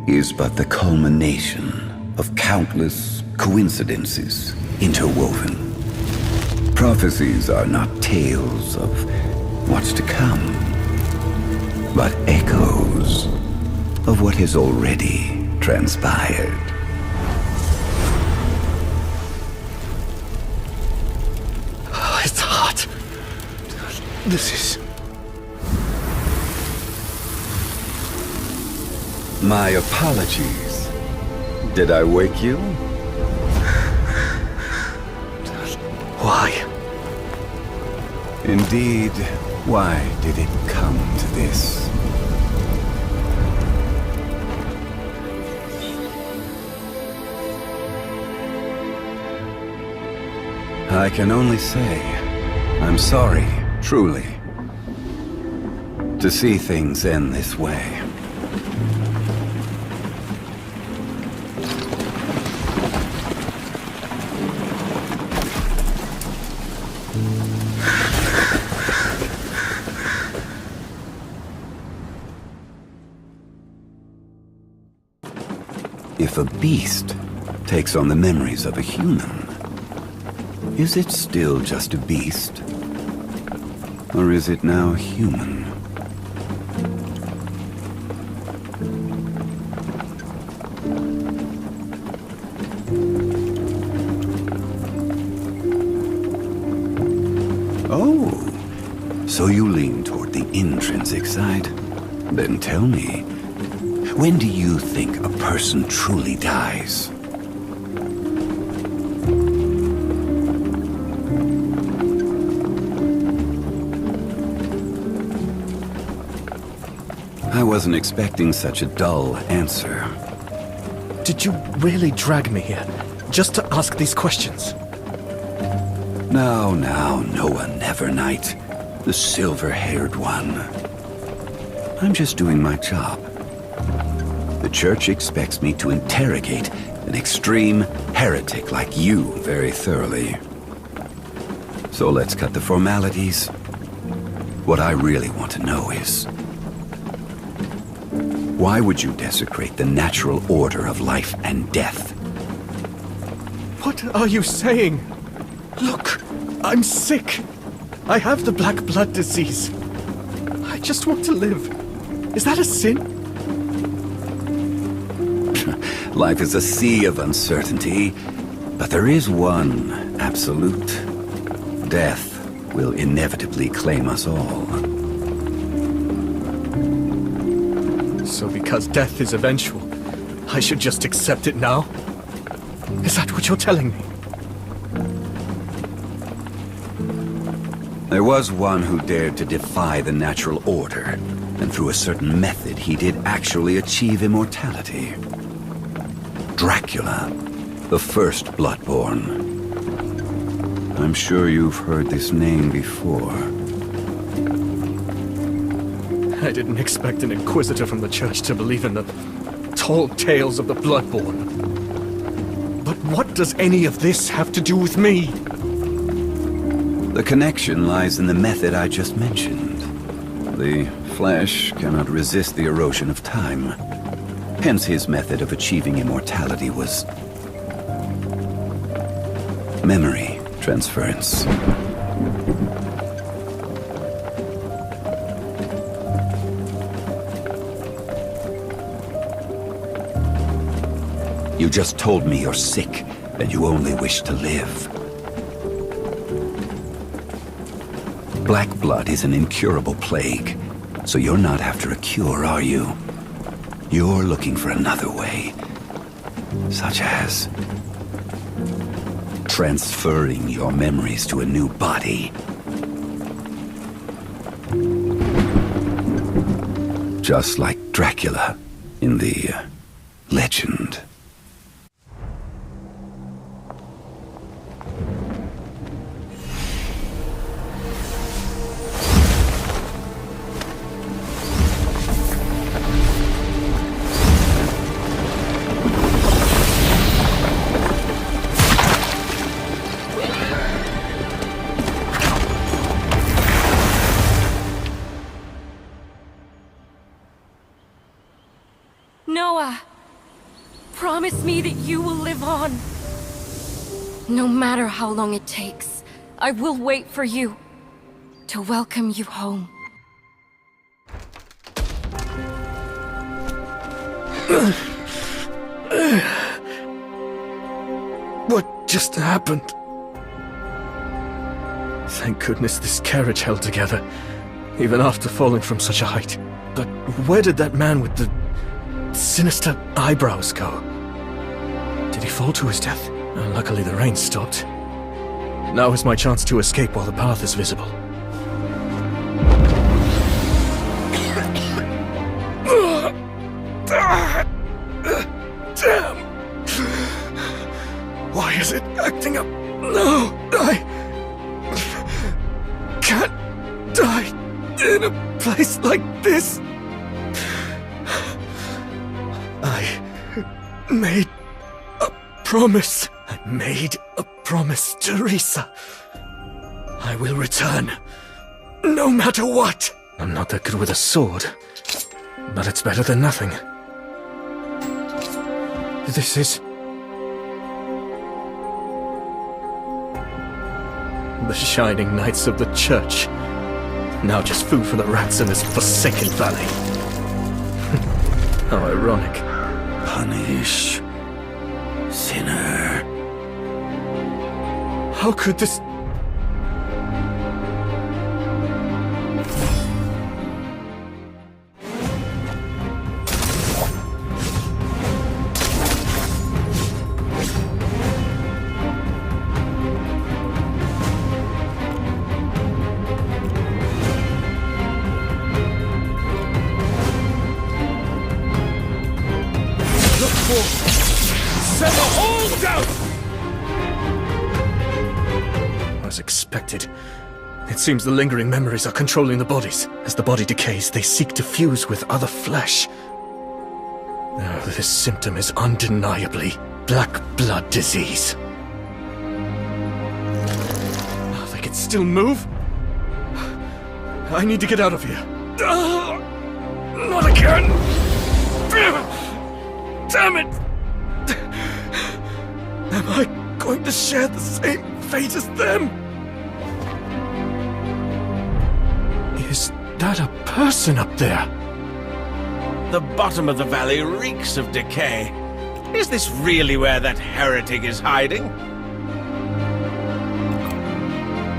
is but the culmination of countless coincidences interwoven. Prophecies are not tales of what's to come, but echoes of what has already transpired. It's hot. This is... My apologies. Did I wake you? Why? Indeed, why did it come to this? I can only say, I'm sorry, truly, to see things end this way. If a beast takes on the memories of a human, is it still just a beast? Or is it now human? Oh, so you lean toward the intrinsic side? Then tell me, when do you think a person truly dies? I wasn't expecting such a dull answer. Did you really drag me here, just to ask these questions? Now, Noah Nevernight, the silver-haired one. I'm just doing my job. The church expects me to interrogate an extreme heretic like you very thoroughly. So let's cut the formalities. What I really want to know is, why would you desecrate the natural order of life and death? What are you saying? Look, I'm sick. I have the black blood disease. I just want to live. Is that a sin? Life is a sea of uncertainty, but there is one absolute. Death will inevitably claim us all. So because death is eventual, I should just accept it now? Is that what you're telling me? There was one who dared to defy the natural order, and through a certain method he did actually achieve immortality. Dracula, the first Bloodborne. I'm sure you've heard this name before. I didn't expect an inquisitor from the church to believe in the tall tales of the Bloodborne. But what does any of this have to do with me? The connection lies in the method I just mentioned. The flesh cannot resist the erosion of time. Hence his method of achieving immortality was memory transference. You just told me you're sick and you only wish to live. Black blood is an incurable plague, so you're not after a cure, are you? You're looking for another way, such as transferring your memories to a new body. Just like Dracula in the legend. Noah, promise me that you will live on. No matter how long it takes, I will wait for you to welcome you home. What just happened? Thank goodness this carriage held together, even after falling from such a height. But where did that man with the sinister eyebrows go? Did he fall to his death? Luckily the rain stopped. Now is my chance to escape while the path is visible. Damn! Why is it acting up? No, I can't die in a place like this. I made a promise. I made a promise, Teresa. I will return, no matter what. I'm not that good with a sword, but it's better than nothing. This is the shining knights of the church. Now just food for the rats in this forsaken valley. How ironic. Punish, sinner. How could this... Set the whole down! As expected. It seems the lingering memories are controlling the bodies. As the body decays, they seek to fuse with other flesh. Oh, this symptom is undeniably black blood disease. Oh, they can still move? I need to get out of here. Not again! Damn it! Am I going to share the same fate as them? Is that a person up there? The bottom of the valley reeks of decay. Is this really where that heretic is hiding?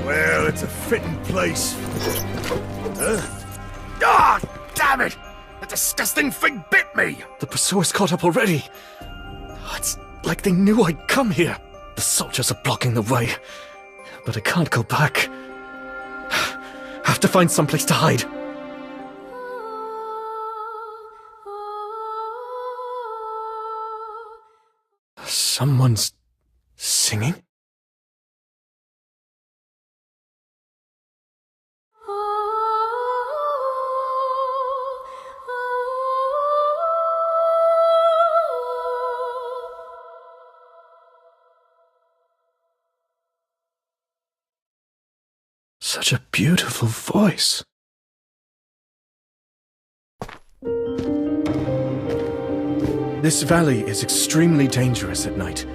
Well, it's a fitting place. Ah, damn it! The disgusting thing bit me! The pursuer's caught up already. It's like they knew I'd come here. The soldiers are blocking the way, but I can't go back. Have to find someplace to hide. Someone's singing? Such a beautiful voice. This valley is extremely dangerous at night.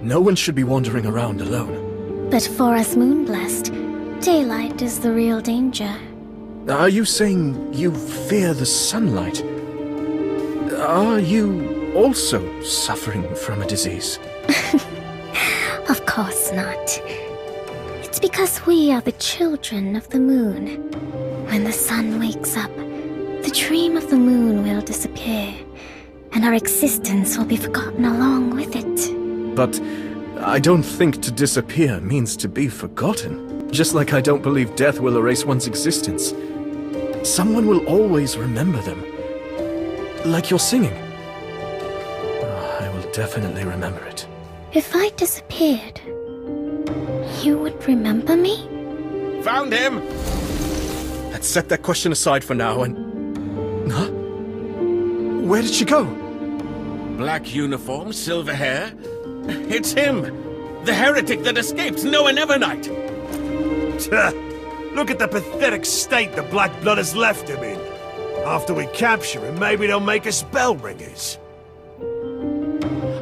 No one should be wandering around alone. But for us Moonblessed, daylight is the real danger. Are you saying you fear the sunlight? Are you also suffering from a disease? Of course not. It's because we are the children of the moon. When the sun wakes up, the dream of the moon will disappear, and our existence will be forgotten along with it. But I don't think to disappear means to be forgotten. Just like I don't believe death will erase one's existence. Someone will always remember them. Like your singing. I will definitely remember it. If I disappeared, you would remember me? Found him! Let's set that question aside for now and... Huh? Where did she go? Black uniform, silver hair. It's him! The heretic that escaped Noah Nevernight! Look at the pathetic state the Black Blood has left him in. After we capture him, maybe they'll make us bell ringers.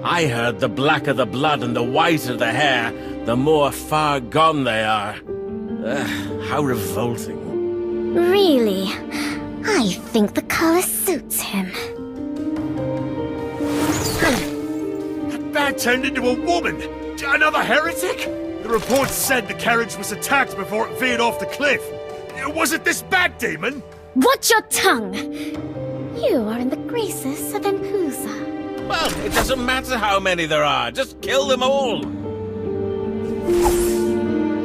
I heard the blacker the blood and the whiter the hair, the more far gone they are. How revolting. Really? I think the color suits him. That bat turned into a woman! Another heretic? The reports said the carriage was attacked before it veered off the cliff. Was it this bat demon? Watch your tongue! You are in the graces of Impusa. Well, it doesn't matter how many there are. Just kill them all.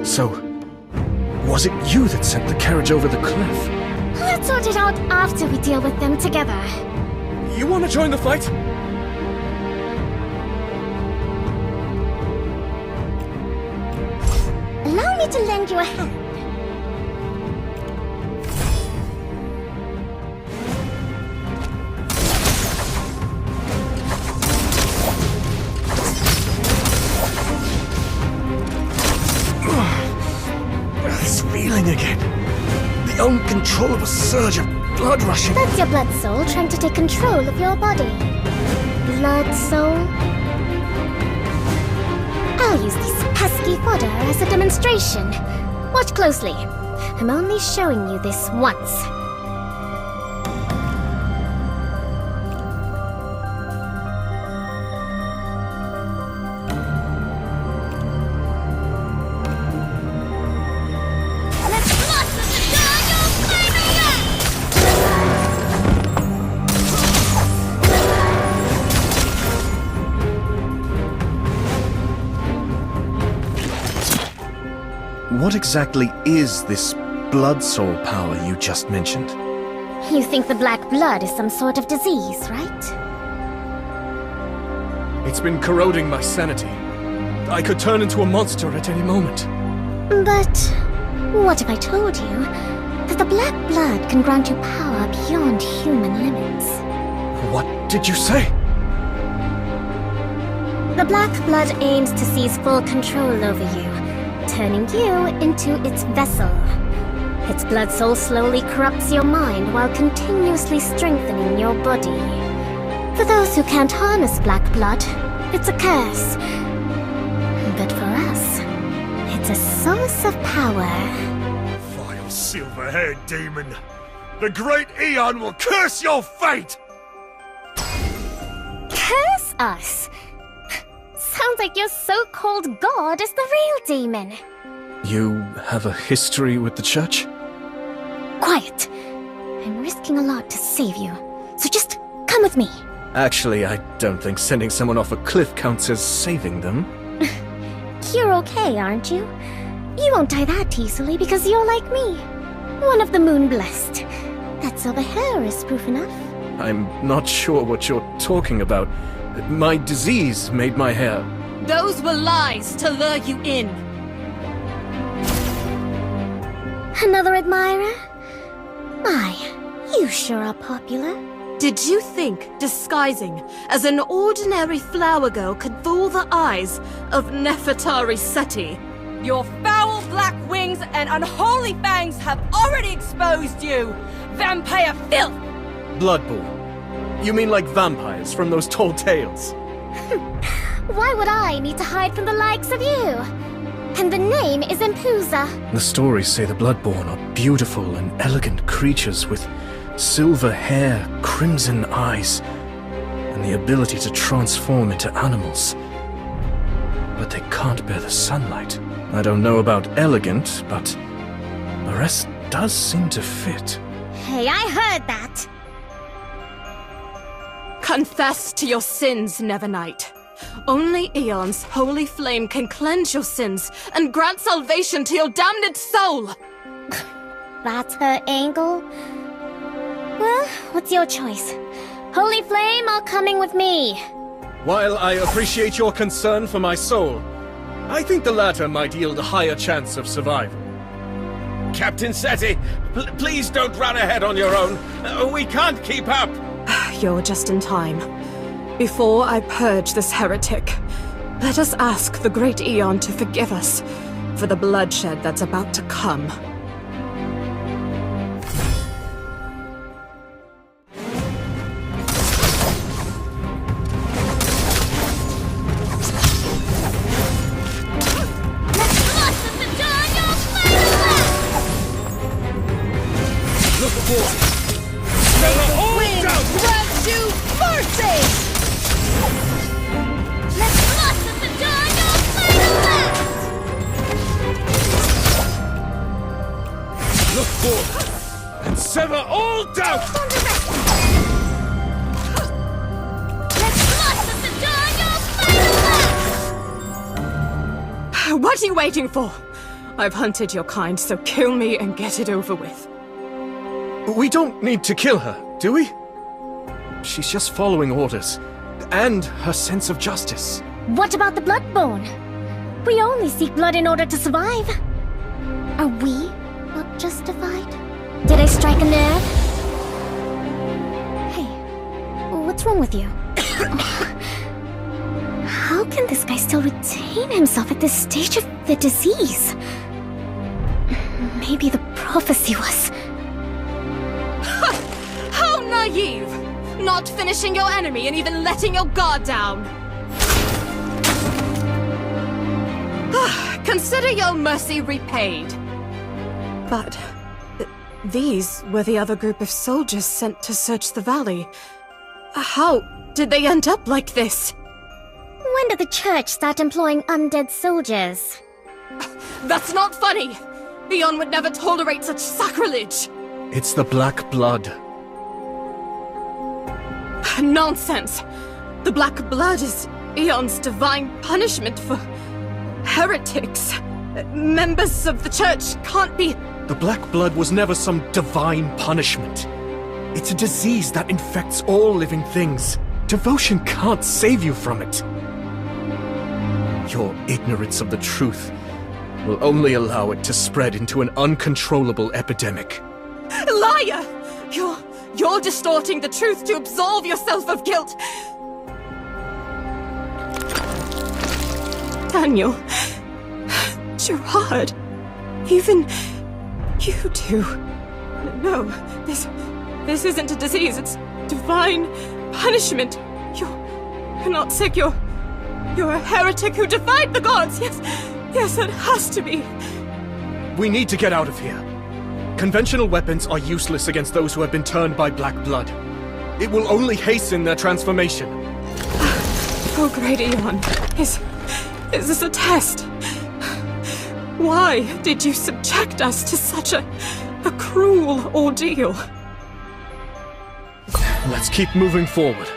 So, was it you that sent the carriage over the cliff? Let's sort it out after we deal with them together. You want to join the fight? Allow me to lend you a hand. This feeling again. The uncontrollable surge of blood rushing. That's your blood soul trying to take control of your body. Blood soul? I'll use this pesky fodder as a demonstration. Watch closely. I'm only showing you this once. What exactly is this blood soul power you just mentioned? You think the black blood is some sort of disease, right? It's been corroding my sanity. I could turn into a monster at any moment. But what if I told you that the black blood can grant you power beyond human limits? What did you say? The black blood aims to seize full control over you, turning you into its vessel. Its blood soul slowly corrupts your mind while continuously strengthening your body. For those who can't harness black blood, it's a curse. But for us, it's a source of power. Vile silver-haired demon! The great Eon will curse your fate! Curse us? Sounds like your so-called god is the real demon. You have a history with the church? Quiet. I'm risking a lot to save you, so just come with me. Actually, I don't think sending someone off a cliff counts as saving them. You're okay, aren't you? You won't die that easily because you're like me. One of the moon-blessed. That silver hair is proof enough. I'm not sure what you're talking about. My disease made my hair. Those were lies to lure you in. Another admirer? My, you sure are popular. Did you think disguising as an ordinary flower girl could fool the eyes of Nefertari Seti? Your foul black wings and unholy fangs have already exposed you! Vampire filth! Bloodborne. You mean like vampires from those tall tales? Why would I need to hide from the likes of you? And the name is Impusa. The stories say the Bloodborne are beautiful and elegant creatures with silver hair, crimson eyes, and the ability to transform into animals. But they can't bear the sunlight. I don't know about elegant, but the rest does seem to fit. Hey, I heard that. Confess to your sins, Nevernight. Only Eon's holy flame can cleanse your sins and grant salvation to your damned soul! That's her angle? Well, what's your choice? Holy Flame or coming with me? While I appreciate your concern for my soul, I think the latter might yield a higher chance of survival. Captain Seti, please don't run ahead on your own. We can't keep up. You're just in time. Before I purge this heretic, let us ask the great Eon to forgive us for the bloodshed that's about to come. Down! What are you waiting for? I've hunted your kind, so kill me and get it over with. We don't need to kill her, do we? She's just following orders. And her sense of justice. What about the Bloodborne? We only seek blood in order to survive. Are we not justified? Did I strike a nerve? Hey, what's wrong with you? How can this guy still retain himself at this stage of the disease? Maybe the prophecy was... How naive! Not finishing your enemy and even letting your guard down! Consider your mercy repaid. But... these were the other group of soldiers sent to search the valley. How did they end up like this? When did the church start employing undead soldiers? That's not funny! Eon would never tolerate such sacrilege! It's the Black Blood. Nonsense! The Black Blood is Eon's divine punishment for heretics. Members of the church can't be... The Black Blood was never some divine punishment. It's a disease that infects all living things. Devotion can't save you from it. Your ignorance of the truth will only allow it to spread into an uncontrollable epidemic. Liar! You're distorting the truth to absolve yourself of guilt! Daniel... Gerard... Even... you two... No, this isn't a disease, it's divine punishment. You're not sick, you're a heretic who defied the gods! Yes, it has to be. We need to get out of here. Conventional weapons are useless against those who have been turned by Black Blood. It will only hasten their transformation. Oh, great Eon. Is this a test? Why did you subject us to such a cruel ordeal? Let's keep moving forward.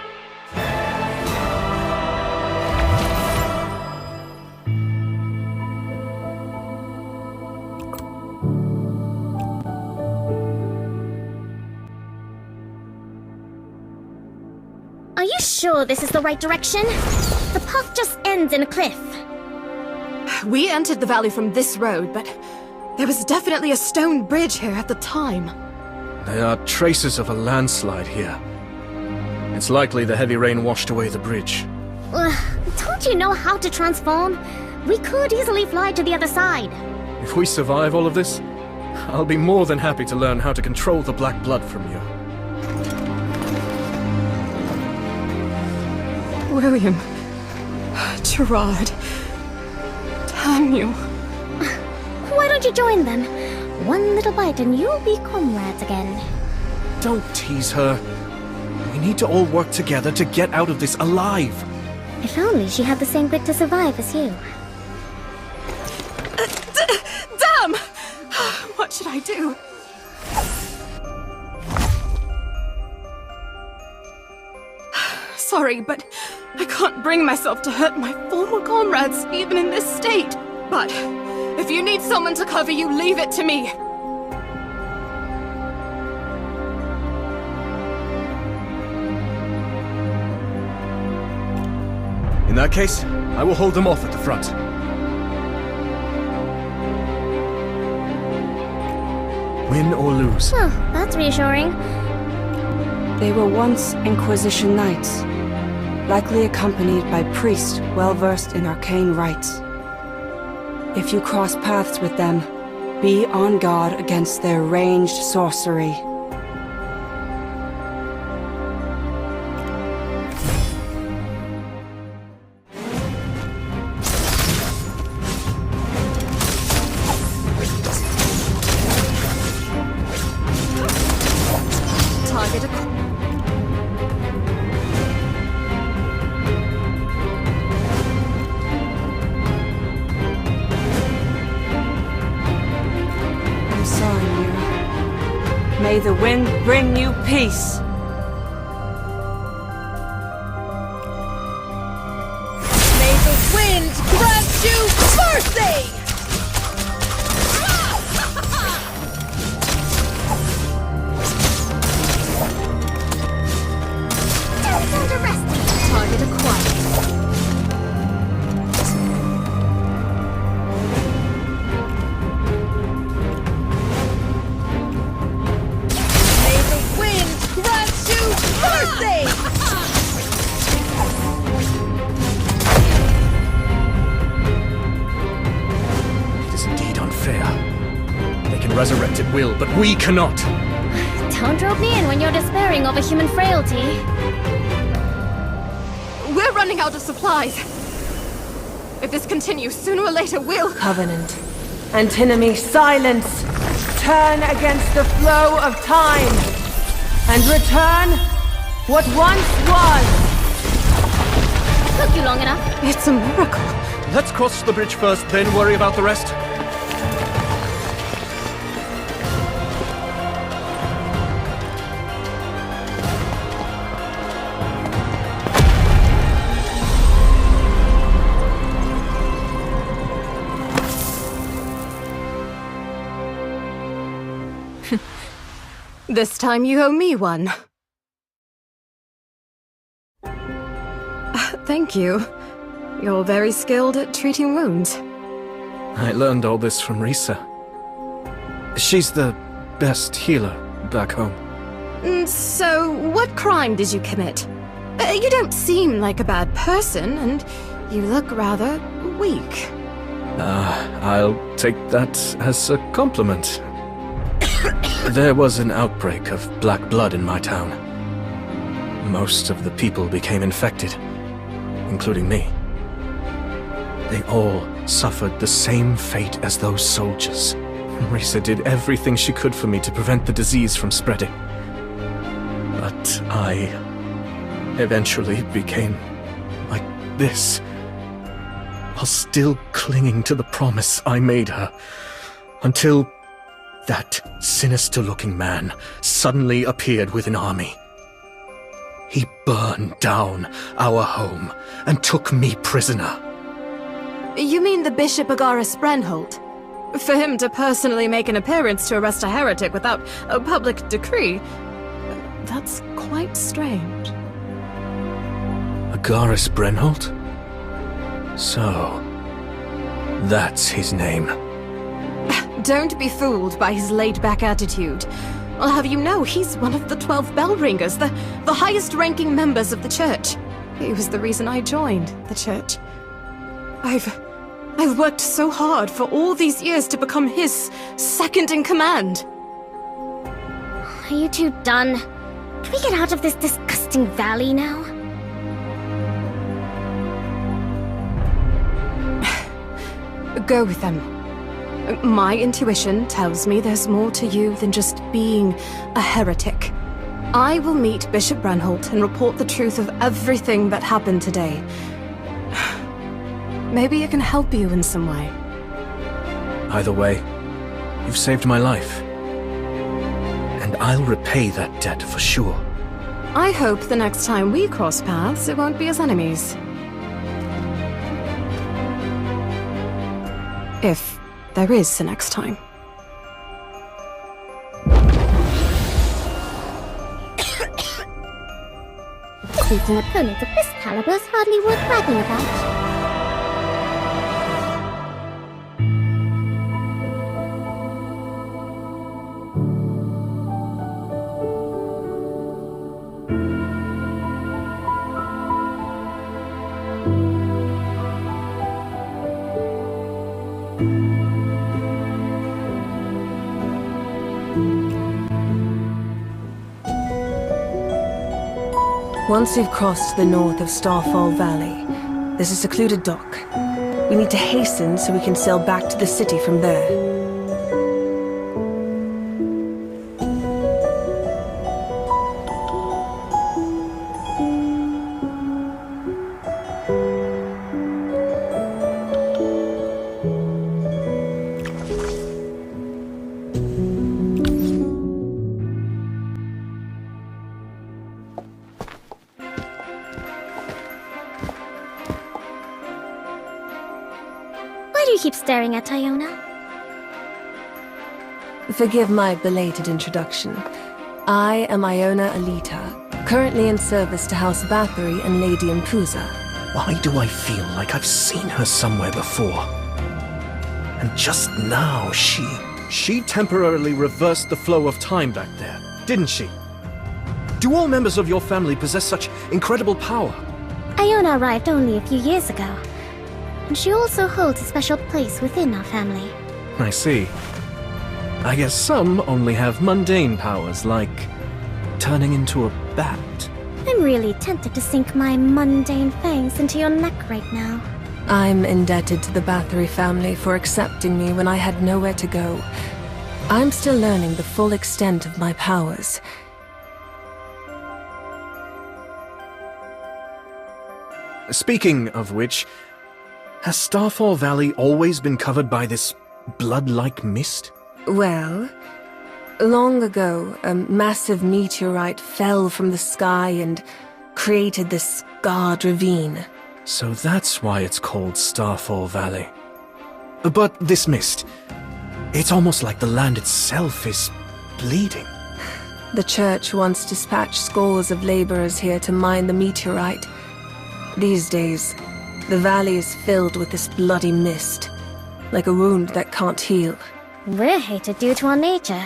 Are you sure this is the right direction? The path just ends in a cliff. We entered the valley from this road, but there was definitely a stone bridge here at the time. There are traces of a landslide here. It's likely the heavy rain washed away the bridge. Don't you know how to transform? We could easily fly to the other side. If we survive all of this, I'll be more than happy to learn how to control the Black Blood from you. William... Gerard... Daniel... Why don't you join them? One little bite and you'll be comrades again. Don't tease her. We need to all work together to get out of this alive. If only she had the same grit to survive as you. Damn! What should I do? Sorry, but I can't bring myself to hurt my former comrades, even in this state. But if you need someone to cover you, leave it to me. In that case, I will hold them off at the front. Win or lose. Well, that's reassuring. They were once Inquisition knights, likely accompanied by priests well-versed in arcane rites. If you cross paths with them, be on guard against their ranged sorcery. May the wind bring you peace. May the wind grant you mercy! Sound arrested. Target acquired. May the wind grant you mercy! It is indeed unfair. They can resurrect at will, but we cannot. Don't rope me in when you're despairing over human frailty. We're running out of supplies. If this continues, sooner or later we'll... Covenant. Antinomy, silence! Turn against the flow of time! And return what once was! Took you long enough. It's a miracle. Let's cross the bridge first, then worry about the rest. This time you owe me one. Thank you. You're very skilled at treating wounds. I learned all this from Risa. She's the best healer back home. So, what crime did you commit? You don't seem like a bad person, and you look rather weak. I'll take that as a compliment. There was an outbreak of black blood in my town. Most of the people became infected, including me. They all suffered the same fate as those soldiers. Risa did everything she could for me to prevent the disease from spreading. But I eventually became like this, while still clinging to the promise I made her, until that sinister-looking man suddenly appeared with an army. He burned down our home and took me prisoner. You mean the Bishop Agaris Brenholt? For him to personally make an appearance to arrest a heretic without a public decree, that's quite strange. Agaris Brenholt? So, that's his name. Don't be fooled by his laid-back attitude. I'll have you know he's one of the 12 bell ringers, the highest-ranking members of the church. He was the reason I joined the church. I've worked so hard for all these years to become his second-in-command. Are you two done? Can we get out of this disgusting valley now? Go with them. My intuition tells me there's more to you than just being a heretic. I will meet Bishop Brenholt and report the truth of everything that happened today. Maybe it can help you in some way. Either way, you've saved my life. And I'll repay that debt for sure. I hope the next time we cross paths, it won't be as enemies. If there is a next time. Defeating an opponent of this caliber is hardly worth bragging about. Once we've crossed the north of Starfall Valley, there's a secluded dock. We need to hasten so we can sail back to the city from there. do you keep staring at, Iona? Forgive my belated introduction. I am Iona Alita, currently in service to House Bathory and Lady Impuza. Why do I feel like I've seen her somewhere before? And just now, she temporarily reversed the flow of time back there, didn't she? Do all members of your family possess such incredible power? Iona arrived only a few years ago, and she also holds a special place within our family. I see. I guess some only have mundane powers, like turning into a bat. I'm really tempted to sink my mundane fangs into your neck right now. I'm indebted to the Bathory family for accepting me when I had nowhere to go. I'm still learning the full extent of my powers. Speaking of which, has Starfall Valley always been covered by this blood-like mist? Well, long ago, a massive meteorite fell from the sky and created this scarred ravine. So that's why it's called Starfall Valley. But this mist, it's almost like the land itself is bleeding. The church once dispatched scores of laborers here to mine the meteorite. These days, the valley is filled with this bloody mist, like a wound that can't heal. We're hated due to our nature.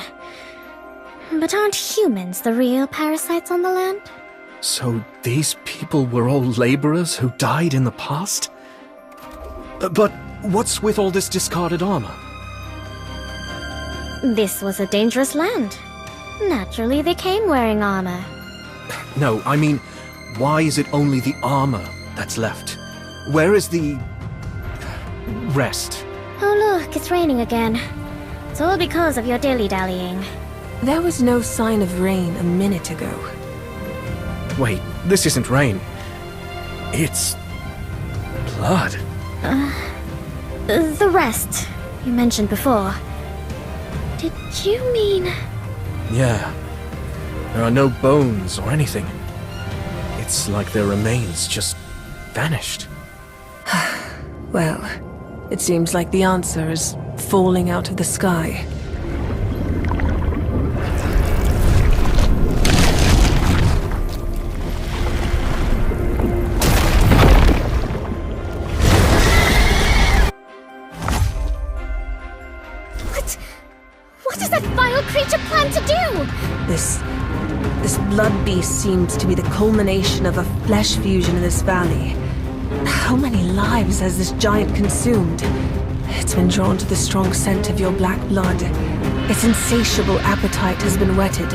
But aren't humans the real parasites on the land? So these people were all laborers who died in the past? But what's with all this discarded armor? This was a dangerous land. Naturally, they came wearing armor. No, I mean, why is it only the armor that's left? Where is the rest? Oh look, it's raining again. It's all because of your dilly-dallying. There was no sign of rain a minute ago. Wait, this isn't rain. It's blood. The rest you mentioned before. Did you mean... Yeah. There are no bones or anything. It's like their remains just vanished. Well, it seems like the answer is falling out of the sky. What does that vile creature plan to do? This blood beast seems to be the culmination of a flesh fusion in this valley. How many lives has this giant consumed? It's been drawn to the strong scent of your black blood. Its insatiable appetite has been whetted.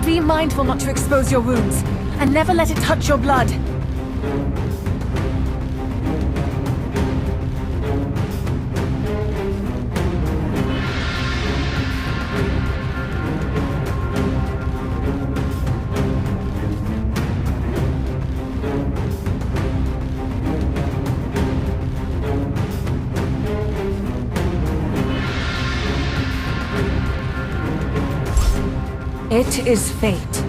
Be mindful not to expose your wounds, and never let it touch your blood. It is fate.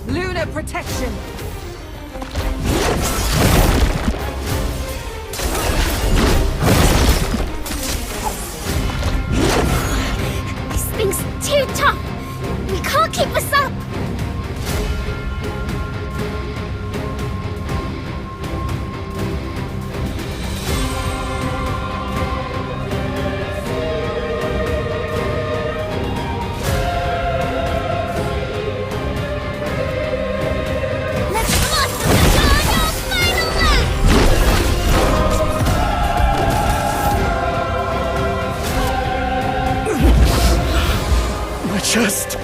Lunar protection! This thing's too tough! We can't keep this up! Chest.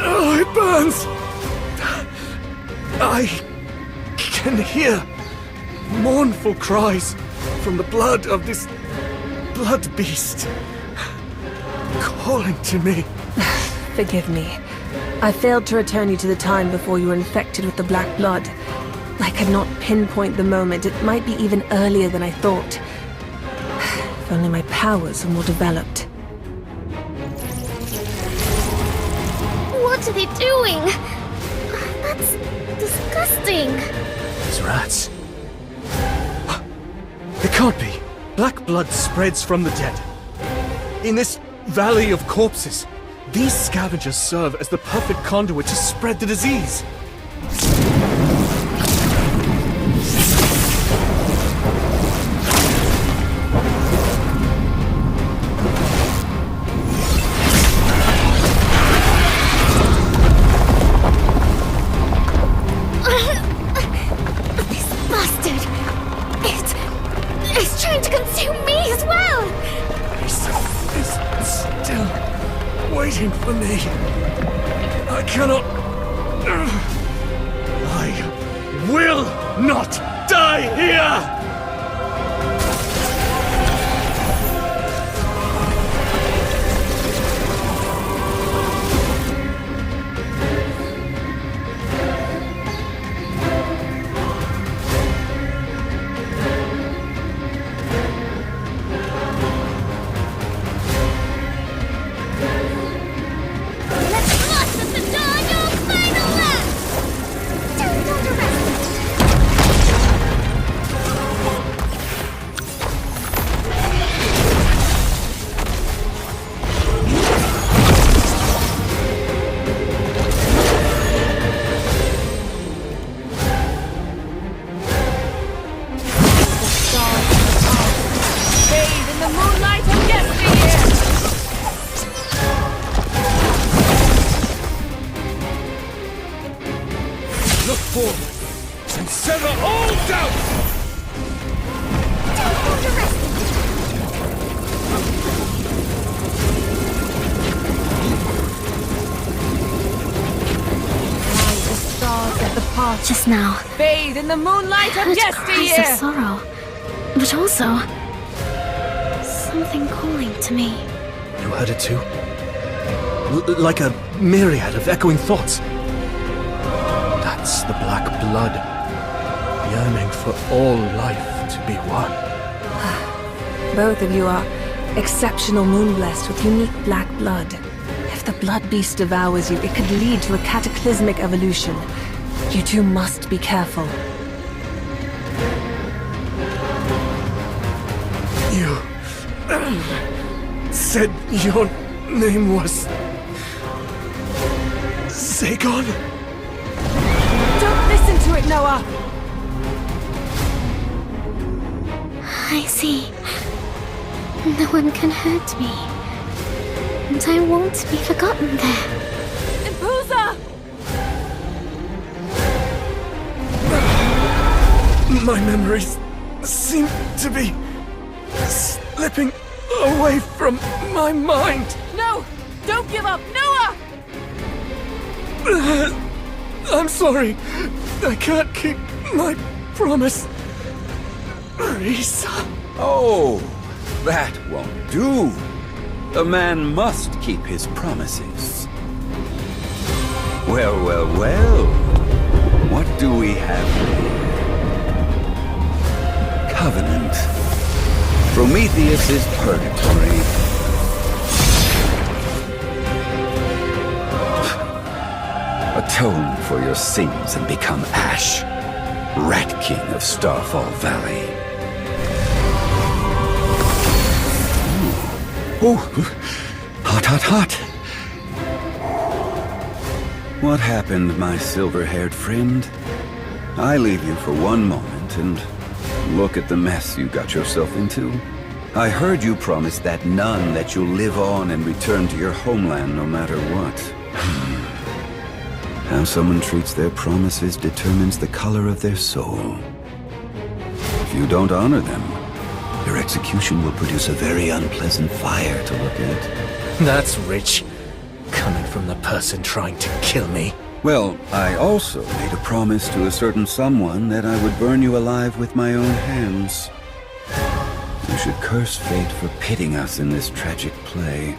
Oh, it burns. I can hear mournful cries from the blood of this blood beast calling to me. Forgive me. I failed to return you to the time before you were infected with the black blood. I could not pinpoint the moment. It might be even earlier than I thought. If only my powers were more developed. What are they doing? That's disgusting. These rats. can't be. Black blood spreads from the dead. In this valley of corpses, these scavengers serve as the perfect conduit to spread the disease. It's trying to consume me as well! It's still waiting for me. I cannot... I will not die here! Just now. Bathe in the moonlight of Cries yesteryear! of sorrow, but also something calling to me. You heard it too? Like a myriad of echoing thoughts. That's the black blood, yearning for all life to be one. Both of you are exceptional moon-blessed with unique black blood. If the blood beast devours you, it could lead to a cataclysmic evolution. You two must be careful. You said your name was Zagon? Don't listen to it, Noah! I see. No one can hurt me. And I won't be forgotten there. Impusa! My memories seem to be slipping away from my mind. No! Don't give up! Noah! I'm sorry. I can't keep my promise. Risa. Oh, that won't do. A man must keep his promises. Well, well, well. What do we have here? Covenant. Prometheus's purgatory. Atone for your sins and become ash. Rat King of Starfall Valley. Oh, hot, hot, hot. What happened, my silver-haired friend? I leave you for one moment and look at the mess you got yourself into. I heard you promise that nun that you'll live on and return to your homeland no matter what. How someone treats their promises determines the color of their soul. If you don't honor them, your execution will produce a very unpleasant fire to look at. That's rich. Coming from the person trying to kill me. Well, I also made a promise to a certain someone that I would burn you alive with my own hands. You should curse fate for pitting us in this tragic play.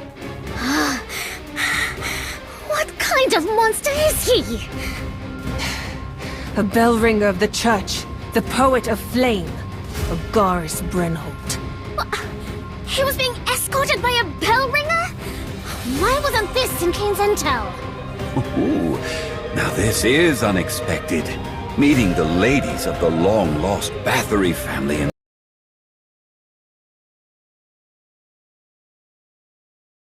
What kind of monster is he? A bell ringer of the church, the poet of flame, Agaris Brynholt. He was being escorted by a bell ringer? Why wasn't this in Kane's intel? Ooh, now this is unexpected. Meeting the ladies of the long-lost Bathory family in